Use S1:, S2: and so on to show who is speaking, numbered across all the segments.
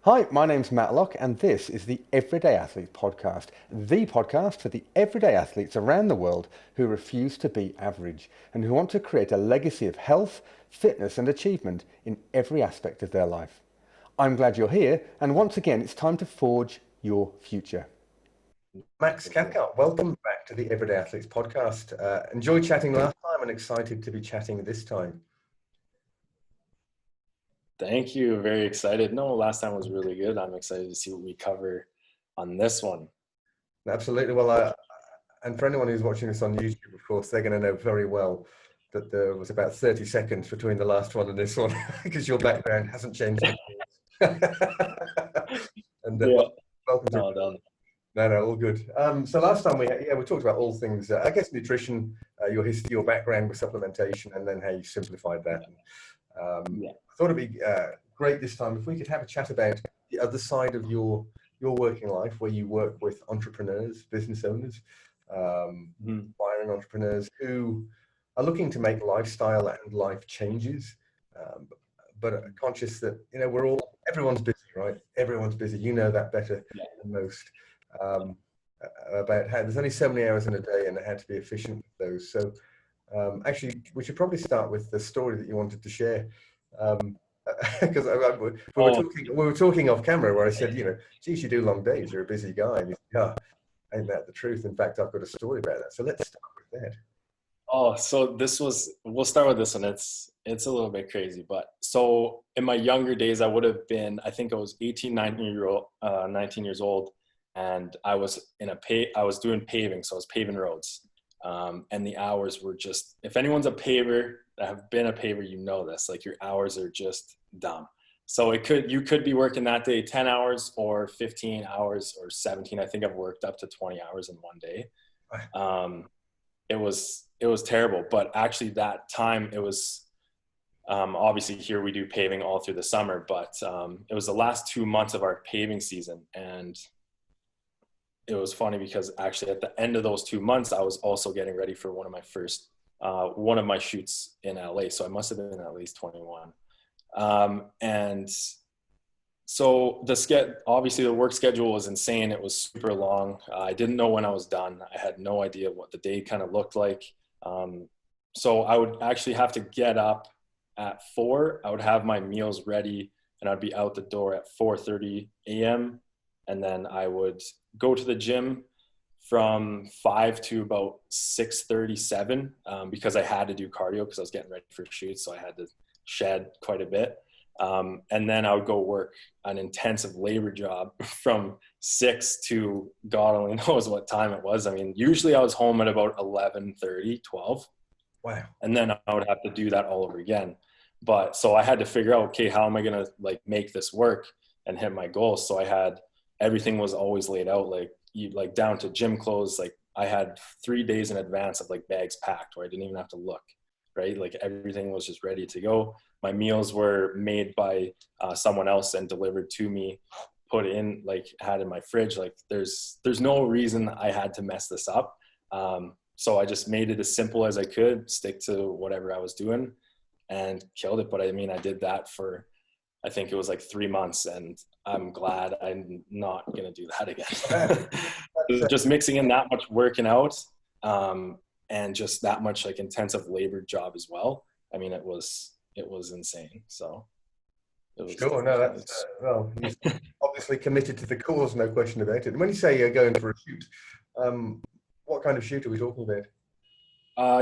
S1: Hi, my name's Matt Locke, and this is the Everyday Athlete Podcast, the podcast for the everyday athletes around the world who refuse to be average and who want to create a legacy of health, fitness, and achievement in every aspect of their life. I'm glad you're here, and once again, it's time to forge your future. Max Cathcart, welcome back to the Everyday Athletes Podcast. Enjoyed chatting last time and excited to be chatting this time.
S2: Thank you. Very excited. No, last time was really good. I'm excited to see what we cover on this one.
S1: Absolutely. Well, and for anyone who's watching this on YouTube, of course, they're going to know very well that there was about 30 seconds between the last one and this one because your background hasn't changed. And
S2: Yeah.
S1: welcome to.
S2: No, done.
S1: No, all good. So last time we talked about all things, I guess, nutrition, your history, your background with supplementation, and then how you simplified that. I thought it'd be great this time if we could have a chat about the other side of your working life, where you work with entrepreneurs, business owners, aspiring entrepreneurs who are looking to make lifestyle and life changes, but are conscious that everyone's busy, right? Everyone's busy. You know that better than most. About how there's only so many hours in a day and how to be efficient with those. So actually, we should probably start with the story that you wanted to share. Because we were talking off camera where I said, geez, you do long days. You're a busy guy. And you said, yeah, ain't that the truth? In fact, I've got a story about that. So let's start with that.
S2: Oh, so we'll start with this one. It's a little bit crazy, but so in my younger days, I would have been, I think I was 19 years old. And I was I was doing paving. So I was paving roads. And the hours were just, if anyone's a paver, that have been a paver, you know this, like your hours are just dumb. So you could be working that day 10 hours or 15 hours or 17. I think I've worked up to 20 hours in one day. It was terrible, but actually that time it was, obviously here we do paving all through the summer, but it was the last 2 months of our paving season. And it was funny because actually at the end of those 2 months, I was also getting ready for one of my shoots in LA. So I must have been at least 21. And so obviously the work schedule was insane. It was super long. I didn't know when I was done. I had no idea what the day kind of looked like. So I would actually have to get up at 4. I would have my meals ready and I'd be out the door at 4:30 a.m. And then I would go to the gym from 5 to about 6:37 because I had to do cardio because I was getting ready for shoots. So I had to shed quite a bit. And then I would go work an intensive labor job from 6 to God only knows what time it was. I mean, usually I was home at about 11:30, 12.
S1: Wow.
S2: And then I would have to do that all over again. But so I had to figure out, okay, how am I going to like make this work and hit my goals? So everything was always laid out, like down to gym clothes. Like I had 3 days in advance of like bags packed where I didn't even have to look, right? Like everything was just ready to go. My meals were made by someone else and delivered to me, put in, like had in my fridge. Like there's no reason I had to mess this up. So I just made it as simple as I could, stick to whatever I was doing and killed it. But I mean, I did that for, I think it was like 3 months, and I'm glad I'm not going to do that again. Just mixing in that much working out and just that much like intensive labor job as well. I mean, it was insane. So it was
S1: sure. No, that's you're obviously committed to the cause, no question about it. And when you say you're going for a shoot, what kind of shoot are we talking about?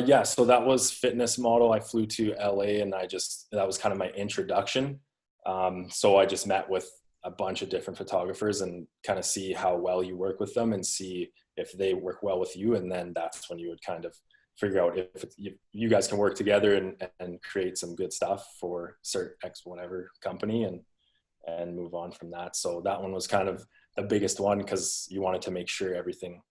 S2: Yeah, so that was fitness model. I flew to LA and that was kind of my introduction. So I just met with a bunch of different photographers and kind of see how well you work with them and see if they work well with you. And then that's when you would kind of figure out if you guys can work together and create some good stuff for certain X whatever company and move on from that. So that one was kind of the biggest one because you wanted to make sure everything,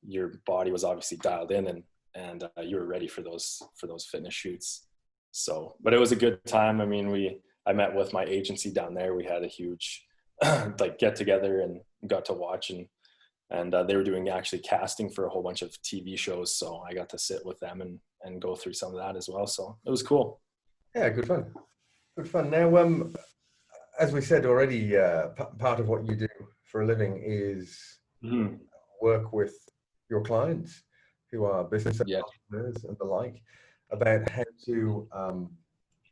S2: your body was obviously dialed in and you were ready for those fitness shoots. So, but it was a good time. I mean, I met with my agency down there. We had a huge like get together and got to watch and they were doing actually casting for a whole bunch of TV shows. So I got to sit with them and go through some of that as well. So it was cool.
S1: Yeah, good fun. Good fun. Now, as we said already, part of what you do for a living is work with your clients who are business entrepreneurs and the like, about how to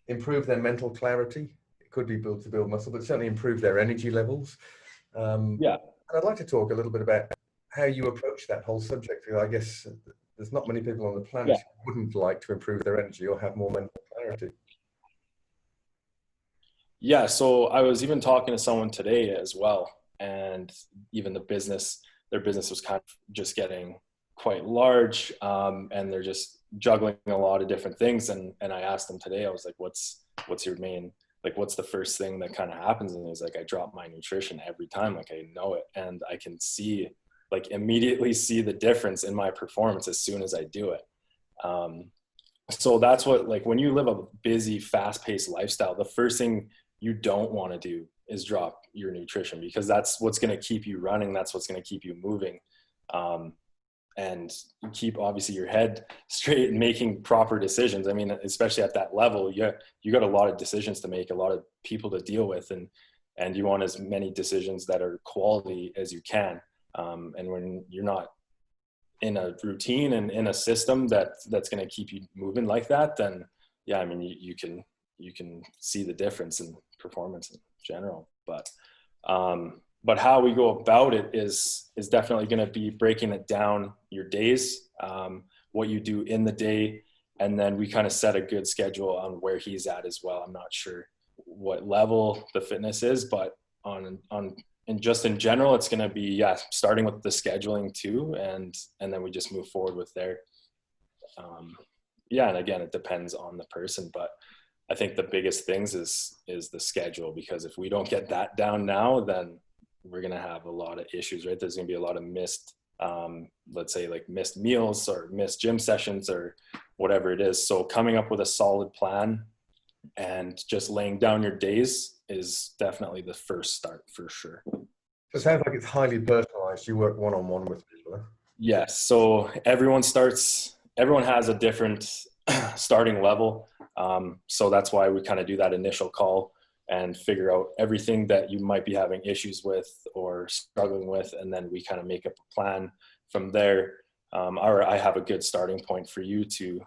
S1: improve their mental clarity. It could be built to build muscle, but certainly improve their energy levels. And I'd like to talk a little bit about how you approach that whole subject. Because I guess there's not many people on the planet who wouldn't like to improve their energy or have more mental clarity.
S2: Yeah, so I was even talking to someone today as well, and even their business was kind of just getting quite large, and they're just juggling a lot of different things. And I asked them today, I was like, what's your main, like, what's the first thing that kind of happens? And he's like, I drop my nutrition every time. Like, I know it, and I can see, like, immediately see the difference in my performance as soon as I do it. So that's what, like, when you live a busy, fast-paced lifestyle, the first thing you don't want to do is drop your nutrition, because that's what's going to keep you running. That's what's going to keep you moving. And keep, obviously, your head straight and making proper decisions. I mean, especially at that level, you got a lot of decisions to make, a lot of people to deal with, and you want as many decisions that are quality as you can. And when you're not in a routine and in a system that's going to keep you moving like that, then I mean, you can see the difference in performance in general. But how we go about it is definitely going to be breaking it down, your days, what you do in the day, and then we kind of set a good schedule on where he's at as well. I'm not sure what level the fitness is, but and just in general, it's going to be, starting with the scheduling too. And then we just move forward with there. And again, it depends on the person, but I think the biggest things is the schedule, because if we don't get that down now, then we're going to have a lot of issues, right? There's going to be a lot of missed, let's say, like, missed meals or missed gym sessions or whatever it is. So coming up with a solid plan and just laying down your days is definitely the first start, for sure.
S1: So it sounds like it's highly personalized. You work one-on-one with people.
S2: Yes. So everyone has a different starting level. So that's why we kind of do that initial call and figure out everything that you might be having issues with or struggling with. And then we kind of make up a plan from there. Or I have a good starting point for you to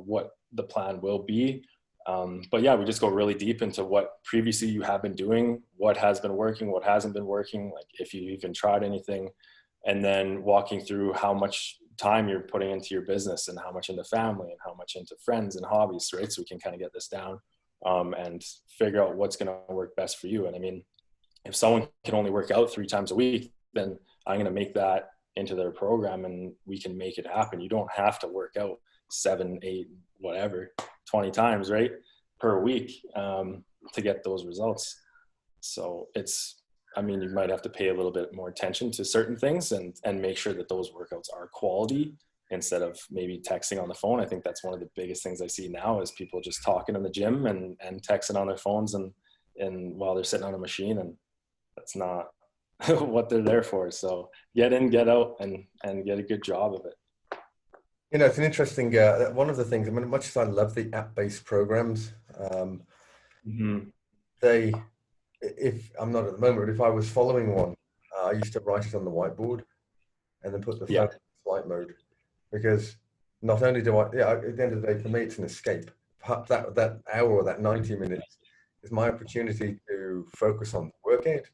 S2: what the plan will be. But we just go really deep into what previously you have been doing, what has been working, what hasn't been working, like if you even tried anything, and then walking through how much time you're putting into your business and how much into family and how much into friends and hobbies, right? So we can kind of get this down and figure out what's going to work best for you. And I mean, if someone can only work out 3 times a week, then I'm going to make that into their program and we can make it happen. You don't have to work out 7, 8, whatever, 20 times, right, per week to get those results. So you might have to pay a little bit more attention to certain things and make sure that those workouts are quality instead of maybe texting on the phone. I think that's one of the biggest things I see now is people just talking in the gym and texting on their phones and while they're sitting on a machine, and that's not what they're there for. So get in, get out, and get a good job of it.
S1: It's an interesting, one of the things, I mean, much as I love the app-based programs, if I'm not at the moment, but if I was following one, I used to write it on the whiteboard and then put the phone in flight mode, because not only do at the end of the day, for me, it's an escape. That hour or that 90 minutes is my opportunity to focus on the workout.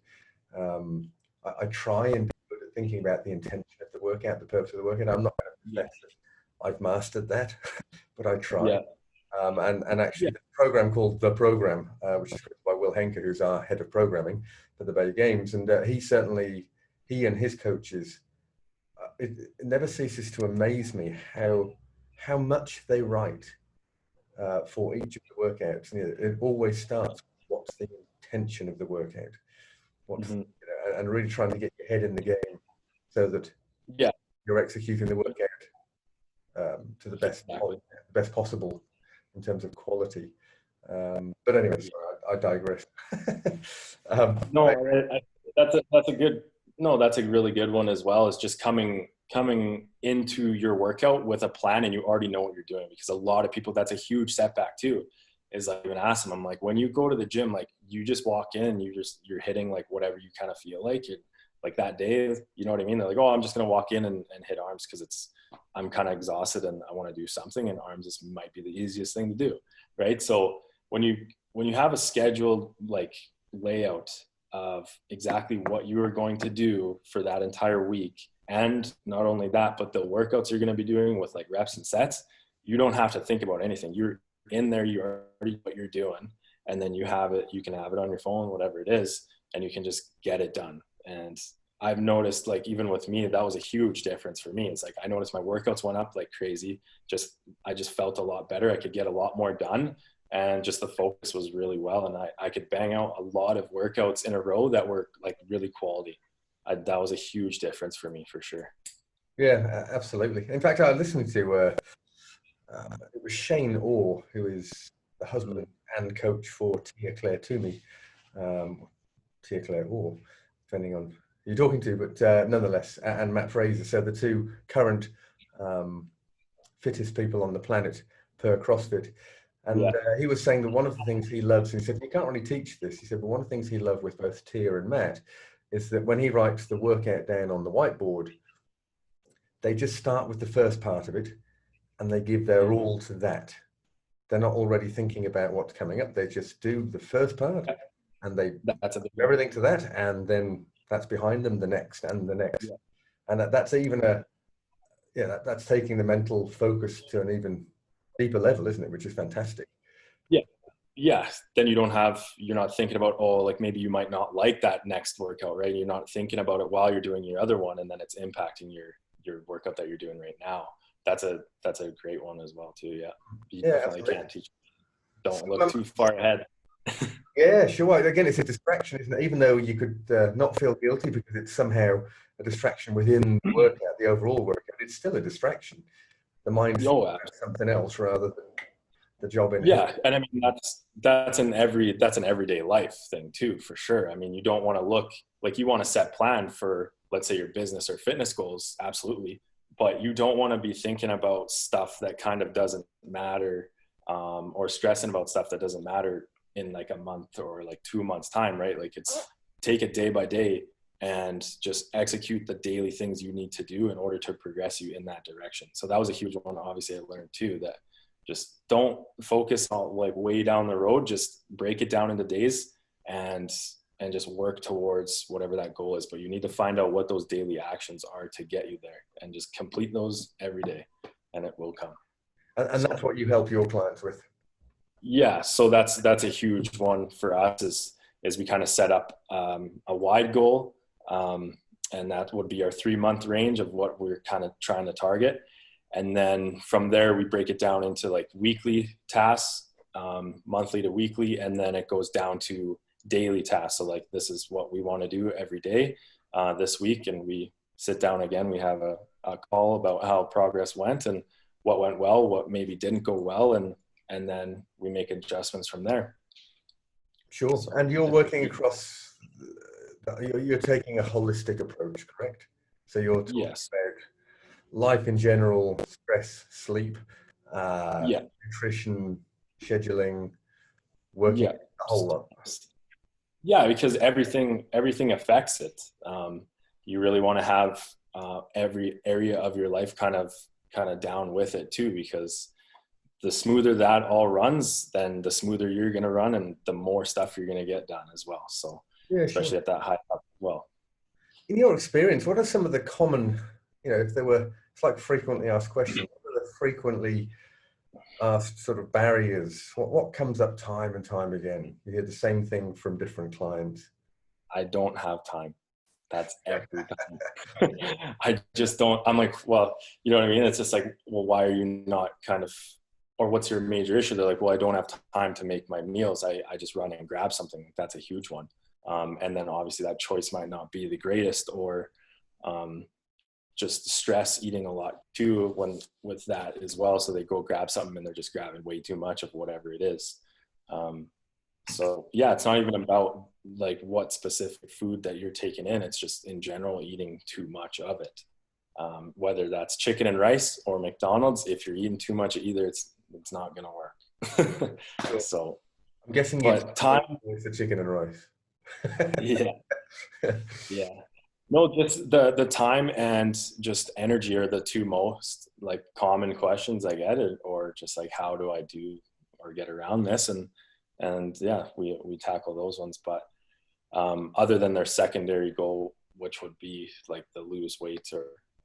S1: I try and be good at thinking about the intention of the workout, the purpose of the workout. I'm not going to confess that I've mastered that, but I try.
S2: Yeah.
S1: And actually, the program called The Program, which is created by Will Henke, who's our head of programming for the Bay Games, and he and his coaches, it never ceases to amaze me how much they write for each of the workouts. It always starts with what's the intention of the workout, and really trying to get your head in the game so that you're executing the workout to the best possible in terms of quality. But anyway, sorry, I digress.
S2: That's a really good one as well, is just coming into your workout with a plan and you already know what you're doing, because a lot of people, that's a huge setback too. is I even ask them, I'm like, when you go to the gym, like you just walk in and you're hitting like whatever you kind of feel like it, like that day, you know what I mean? They're like, oh, I'm just going to walk in and hit arms because I'm kind of exhausted and I want to do something, and arms just might be the easiest thing to do. Right. So when you have a scheduled like layout of exactly what you are going to do for that entire week, and not only that, but the workouts you're going to be doing with like reps and sets, you don't have to think about anything. You're in there, you already know what you're doing, and then you can have it on your phone, whatever it is, and you can just get it done. And I've noticed, like, even with me, that was a huge difference for me. It's like, I noticed my workouts went up like crazy. I just felt a lot better. I could get a lot more done, and just the focus was really well. And I could bang out a lot of workouts in a row that were like really quality. That was a huge difference for me, for sure.
S1: Yeah, absolutely. In fact, I was listening to it was Shane Orr, who is the husband and coach for Tia Claire Toomey, Tia Claire Orr, depending on who you're talking to, but nonetheless, and Matt Fraser. So the two current fittest people on the planet per CrossFit. And he was saying that one of the things he loves, and he said, you can't really teach this. He said, but one of the things he loved with both Tia and Matt is that when he writes the workout down on the whiteboard, they just start with the first part of it and they give their all to that. They're not already thinking about what's coming up. They just do the first part and they do everything to that. And then that's behind them, the next and the next. Yeah. And that's even that's taking the mental focus to an even deeper level, isn't it? Which is fantastic.
S2: Yeah. Yeah. Then you're not thinking about, oh, like maybe you might not like that next workout, right? You're not thinking about it while you're doing your other one, and then it's impacting your workout that you're doing right now. That's a great one as well too. Yeah. You definitely can't teach. Don't look too far ahead.
S1: Yeah, sure. Again, it's a distraction, isn't it? Even though you could not feel guilty because it's somehow a distraction within the workout, the overall workout, it's still a distraction. The mind's something else rather than the job in hand.
S2: Yeah, and I mean that's an everyday life thing too, for sure. I mean, you don't want to look like you want to set plan for, let's say, your business or fitness goals, absolutely, but you don't want to be thinking about stuff that kind of doesn't matter, or stressing about stuff that doesn't matter in like a month or like 2 months time, right? Like, it's take it day by day and just execute the daily things you need to do in order to progress you in that direction. So that was a huge one. Obviously I learned too, that just don't focus on like way down the road, just break it down into days and just work towards whatever that goal is. But you need to find out what those daily actions are to get you there, and just complete those every day, and it will come.
S1: And that's what you help your clients with.
S2: Yeah. So that's a huge one for us is we kind of set up a wide goal. And that would be our 3-month range of what we're kind of trying to target. And then from there, we break it down into like weekly tasks, monthly to weekly, and then it goes down to daily tasks. So like, this is what we want to do every day this week. And we sit down again, we have a call about how progress went and what went well, what maybe didn't go well. And then we make adjustments from there.
S1: Sure. And you're working across, you're taking a holistic approach, correct? So you're talking about life in general, stress, sleep, nutrition, scheduling, working, a whole lot.
S2: Yeah, because everything affects it. You really want to have every area of your life kind of down with it too, because the smoother that all runs, then the smoother you're going to run and the more stuff you're going to get done as well. So especially at that high level as well.
S1: In your experience, what are some of the common, it's like frequently asked questions, what are the frequently asked sort of barriers? What comes up time and time again? You hear the same thing from different clients.
S2: I don't have time. That's every time. I just don't. I'm like, well, you know what I mean? It's just like, well, why are you not kind of, or what's your major issue? They're like, well, I don't have time to make my meals. I just run and grab something. That's a huge one. And then obviously that choice might not be the greatest, or just stress eating a lot too with that as well. So they go grab something and they're just grabbing way too much of whatever it is. So yeah, it's not even about like what specific food that you're taking in. It's just in general eating too much of it. Whether that's chicken and rice or McDonald's, if you're eating too much of either, it's not going to work.
S1: Sure.
S2: So,
S1: I'm guessing
S2: but time,
S1: with the chicken and rice.
S2: yeah, yeah. No, just the time and just energy are the two most like common questions I get, or just like how do I do or get around this, and yeah, we tackle those ones. But other than their secondary goal, which would be like the lose weight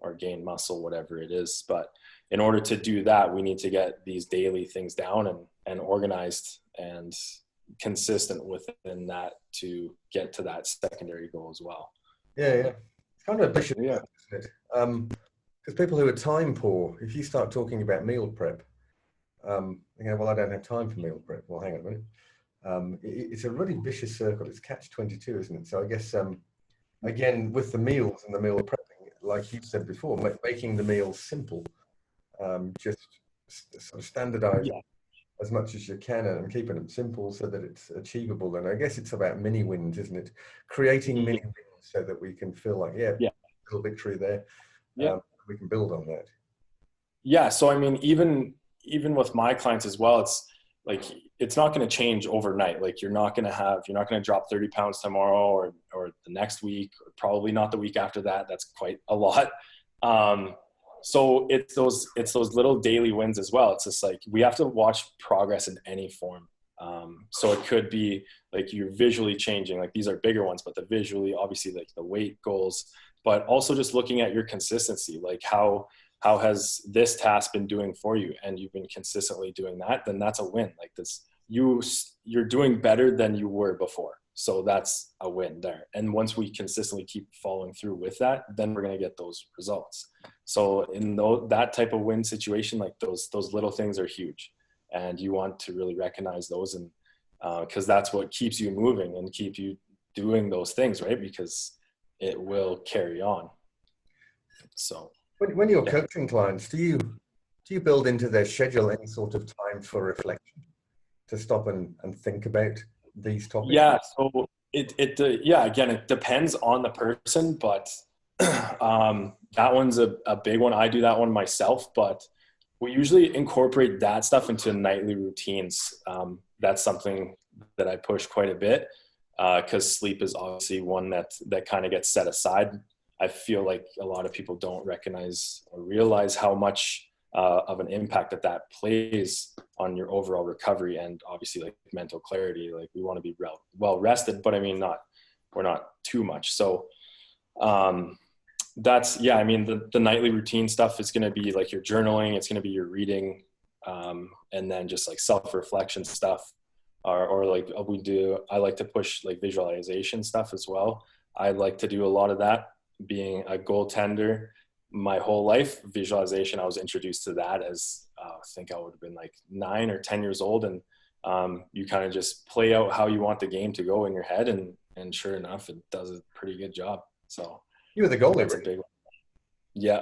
S2: or gain muscle, whatever it is. But in order to do that, we need to get these daily things down and organized and consistent within that to get to that secondary goal as well.
S1: Yeah, yeah. It's kind of a vicious
S2: Yeah.
S1: circle, isn't it? Because people who are time poor, if you start talking about meal prep, well, I don't have time for meal prep. Well, hang on a minute. It's a really vicious circle. It's catch 22, isn't it? So I guess, again, with the meals and the meal prepping, like you said before, making the meals simple, just sort of standardize
S2: Yeah.
S1: as much as you can and keeping them simple so that it's achievable. And I guess it's about mini wins, isn't it? Creating mini wins so that we can feel like, yeah,
S2: Yeah.
S1: little victory there.
S2: Yeah.
S1: We can build on that.
S2: Yeah. So, I mean, even with my clients as well, it's like, it's not going to change overnight. Like you're not going to drop 30 pounds tomorrow or the next week, or probably not the week after that. That's quite a lot. So it's those little daily wins as well. It's just like, we have to watch progress in any form. So it could be like you're visually changing, like these are bigger ones, but the visually, obviously, like the weight goals, but also just looking at your consistency, like how has this task been doing for you, and you've been consistently doing that, then that's a win. Like this, you're doing better than you were before. So that's a win there. And once we consistently keep following through with that, then we're going to get those results. So in that type of win situation, like those little things are huge, and you want to really recognize those, and because that's what keeps you moving and keep you doing those things, right? Because it will carry on. So
S1: When you're coaching clients, do you build into their schedule any sort of time for reflection to stop and think about these topics?
S2: yeah, so yeah, again, it depends on the person, but that one's a big one. I do that one myself, but we usually incorporate that stuff into nightly routines. That's something that I push quite a bit, because sleep is obviously one that kind of gets set aside. I feel like a lot of people don't recognize or realize how much of an impact that plays on your overall recovery, and obviously like mental clarity. Like we want to be well rested, but I mean, we're not too much. So that's, yeah, I mean, the nightly routine stuff is going to be like your journaling, it's going to be your reading, and then just like self-reflection stuff, or like I like to push like visualization stuff as well. I like to do a lot of that. Being a goaltender my whole life, visualization, I was introduced to that as I think I would have been like 9 or 10 years old, and you kind of just play out how you want the game to go in your head, and sure enough, it does a pretty good job. So
S1: you were the goalie.
S2: That's a big one. Yeah.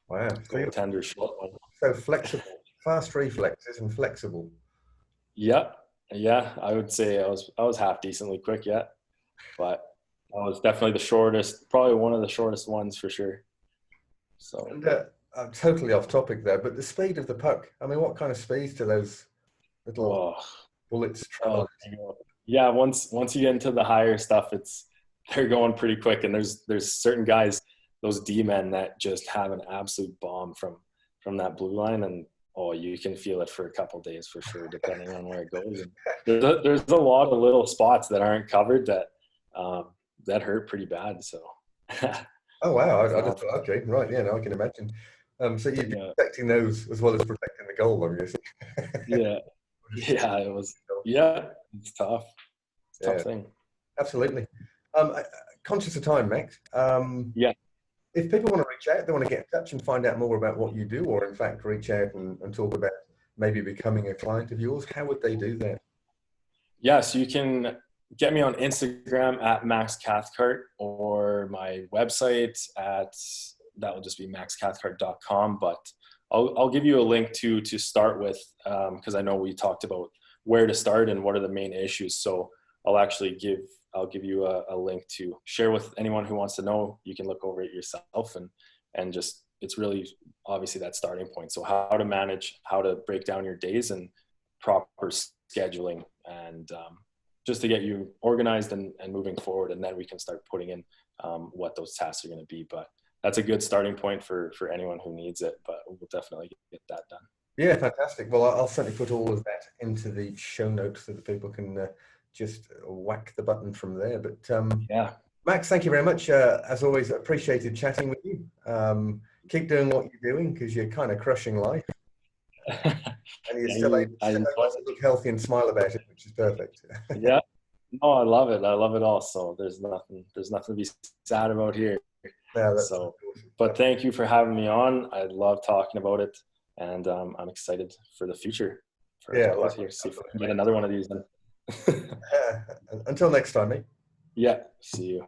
S1: Wow.
S2: Goaltender short one.
S1: So flexible, fast reflexes and flexible.
S2: Yeah. Yeah. I would say I was half decently quick yet, but I was definitely the shortest, probably one of the shortest ones for sure. So
S1: and, I'm totally off topic there, but the speed of the puck. I mean, what kind of speeds do those little bullets travel?
S2: Yeah, once you get into the higher stuff, they're going pretty quick, and there's certain guys, those D-men, that just have an absolute bomb from that blue line, and you can feel it for a couple of days for sure, depending on where it goes. And there's a lot of little spots that aren't covered that hurt pretty bad. So.
S1: Oh wow! I just thought, okay, right, yeah, no, I can imagine. So you're protecting those as well as protecting the goal, I'm guessing.
S2: Yeah, it was. Yeah, it's tough. It's a tough thing.
S1: Absolutely. Conscious of time, Max.
S2: Yeah.
S1: If people want to reach out, they want to get in touch and find out more about what you do, or in fact reach out and talk about maybe becoming a client of yours, how would they do that?
S2: Yeah, so you can get me on Instagram at Max Cathcart, or my website that will just be maxcathcart.com. But I'll give you a link to start with, because I know we talked about where to start and what are the main issues. So I'll give you a link to share with anyone who wants to know. You can look over it yourself, and just, it's really obviously that starting point. So how to manage, how to break down your days, and proper scheduling, and just to get you organized and moving forward. And then we can start putting in what those tasks are going to be. But that's a good starting point for anyone who needs it, but we'll definitely get that done.
S1: Yeah, fantastic. Well, I'll certainly put all of that into the show notes so that people can just whack the button from there. But
S2: yeah,
S1: Max, thank you very much. As always, appreciated chatting with you. Keep doing what you're doing, because you're kind of crushing life. And you're still able to look healthy and smile about it, which is perfect.
S2: Yeah. No, I love it. I love it all. So there's nothing to be sad about here.
S1: Yeah,
S2: so, but thank you for having me on. I love talking about it, and I'm excited for the future. Here. See if we can get another one of these.
S1: Until next time, mate.
S2: Yeah. See you.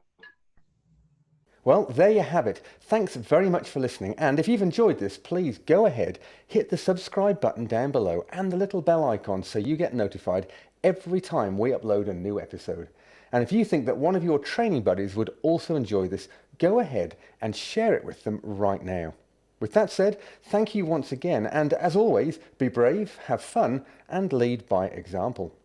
S3: Well, there you have it. Thanks very much for listening. And if you've enjoyed this, please go ahead, hit the subscribe button down below and the little bell icon so you get notified every time we upload a new episode. And if you think that one of your training buddies would also enjoy this, go ahead and share it with them right now. With that said, thank you once again. And as always, be brave, have fun, and lead by example.